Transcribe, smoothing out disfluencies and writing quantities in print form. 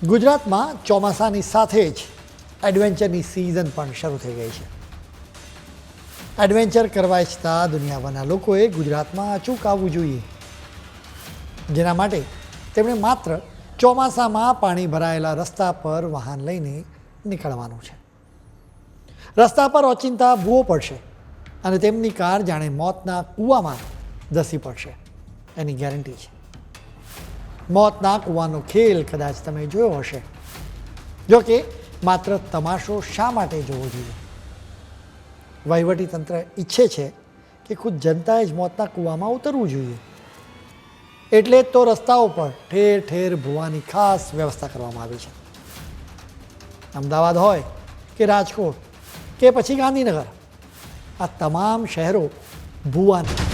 ગુજરાતમાં ચોમાસાની સાથે જ એડવેન્ચરની સિઝન પણ શરૂ થઈ ગઈ છે. એડવેન્ચર કરવા ઈચ્છતા દુનિયાભરના લોકોએ ગુજરાતમાં અચૂક આવવું જોઈએ, જેના માટે તેમણે માત્ર ચોમાસામાં પાણી ભરાયેલા રસ્તા પર વાહન લઈને નીકળવાનું છે. રસ્તા પર ઓચિંતા ભૂવો પડશે અને તેમની કાર જાણે મોતના કૂવામાં ધસી પડશે, એની ગેરંટી છે. મોતના કૂવાનો ખેલ કદાચ તમે જોયો હશે, જો કે માત્ર તમાશો શા માટે જોવો જોઈએ? વહીવટીતંત્ર ઈચ્છે છે કે ખુદ જનતાએ જ મોતના કૂવામાં ઉતરવું જોઈએ, એટલે જ તો રસ્તાઓ પર ઠેર ઠેર ભૂવાની ખાસ વ્યવસ્થા કરવામાં આવી છે. અમદાવાદ હોય કે રાજકોટ કે પછી ગાંધીનગર, આ તમામ શહેરો ભૂવાની